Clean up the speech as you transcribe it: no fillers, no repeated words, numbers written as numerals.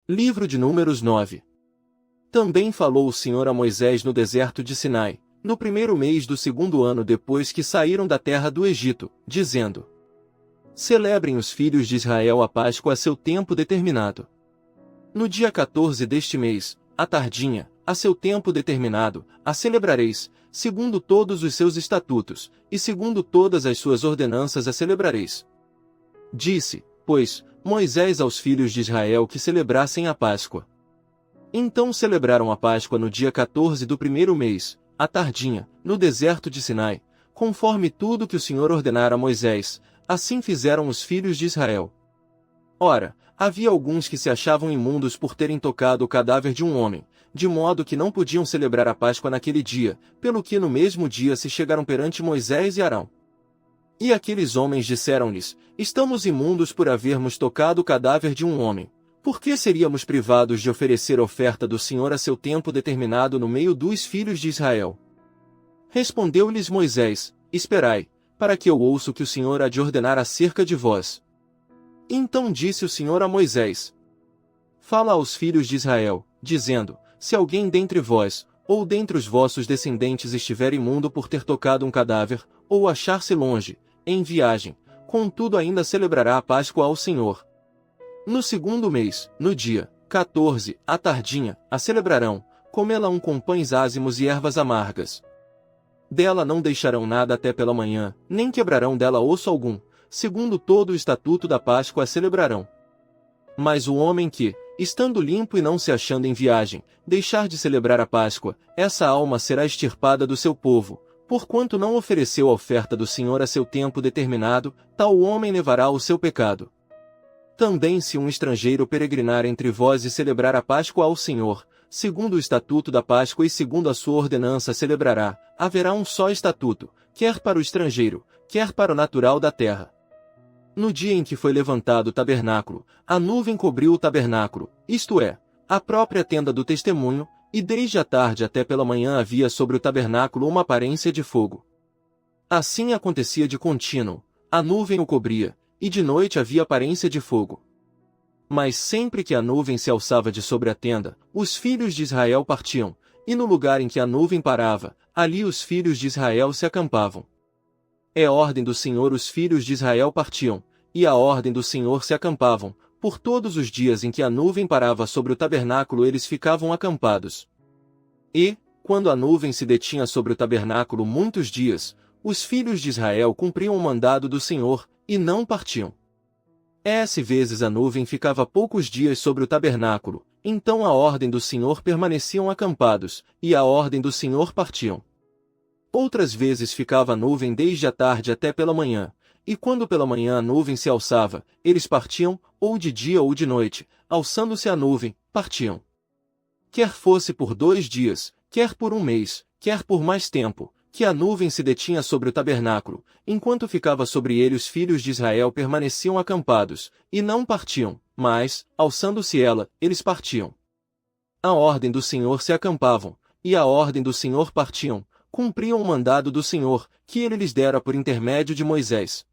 Livro de Números 9. Também falou o Senhor a Moisés no deserto de Sinai, no primeiro mês do segundo ano depois que saíram da terra do Egito, dizendo: Celebrem os filhos de Israel a Páscoa a seu tempo determinado. No dia 14 deste mês, à tardinha, a seu tempo determinado, a celebrareis, segundo todos os seus estatutos, e segundo todas as suas ordenanças a celebrareis. Disse, pois, Moisés aos filhos de Israel que celebrassem a Páscoa. Então celebraram a Páscoa no dia 14 do primeiro mês, à tardinha, no deserto de Sinai, conforme tudo que o Senhor ordenara a Moisés, assim fizeram os filhos de Israel. Ora, havia alguns que se achavam imundos por terem tocado o cadáver de um homem, de modo que não podiam celebrar a Páscoa naquele dia, pelo que no mesmo dia se chegaram perante Moisés e Arão. E aqueles homens disseram-lhes: Estamos imundos por havermos tocado o cadáver de um homem. Por que seríamos privados de oferecer oferta do Senhor a seu tempo determinado no meio dos filhos de Israel? Respondeu-lhes Moisés: Esperai, para que eu ouça o que o Senhor há de ordenar acerca de vós. Então disse o Senhor a Moisés: Fala aos filhos de Israel, dizendo: Se alguém dentre vós, ou dentre os vossos descendentes estiver imundo por ter tocado um cadáver, ou achar-se longe, em viagem, contudo ainda celebrará a Páscoa ao Senhor. No segundo mês, no dia 14, à tardinha, a celebrarão, comê-la-ão com pães ázimos e ervas amargas. Dela não deixarão nada até pela manhã, nem quebrarão dela osso algum, segundo todo o estatuto da Páscoa a celebrarão. Mas o homem que, estando limpo e não se achando em viagem, deixar de celebrar a Páscoa, essa alma será extirpada do seu povo, porquanto não ofereceu a oferta do Senhor a seu tempo determinado, tal homem levará o seu pecado. Também se um estrangeiro peregrinar entre vós e celebrar a Páscoa ao Senhor, segundo o estatuto da Páscoa e segundo a sua ordenança celebrará, haverá um só estatuto, quer para o estrangeiro, quer para o natural da terra. No dia em que foi levantado o tabernáculo, a nuvem cobriu o tabernáculo, isto é, a própria tenda do testemunho, e desde a tarde até pela manhã havia sobre o tabernáculo uma aparência de fogo. Assim acontecia de contínuo, a nuvem o cobria, e de noite havia aparência de fogo. Mas sempre que a nuvem se alçava de sobre a tenda, os filhos de Israel partiam, e no lugar em que a nuvem parava, ali os filhos de Israel se acampavam. É ordem do Senhor os filhos de Israel partiam, e a ordem do Senhor se acampavam, por todos os dias em que a nuvem parava sobre o tabernáculo eles ficavam acampados. E, quando a nuvem se detinha sobre o tabernáculo muitos dias, os filhos de Israel cumpriam o mandado do Senhor, e não partiam. Vezes a nuvem ficava poucos dias sobre o tabernáculo, então a ordem do Senhor permaneciam acampados, e a ordem do Senhor partiam. Outras vezes ficava a nuvem desde a tarde até pela manhã, e quando pela manhã a nuvem se alçava, eles partiam, ou de dia ou de noite, alçando-se a nuvem, partiam. Quer fosse por 2 dias, quer por um mês, quer por mais tempo, que a nuvem se detinha sobre o tabernáculo, enquanto ficava sobre ele os filhos de Israel permaneciam acampados, e não partiam, mas, alçando-se ela, eles partiam. A ordem do Senhor se acampavam, e a ordem do Senhor partiam, cumpriam o mandado do Senhor, que ele lhes dera por intermédio de Moisés.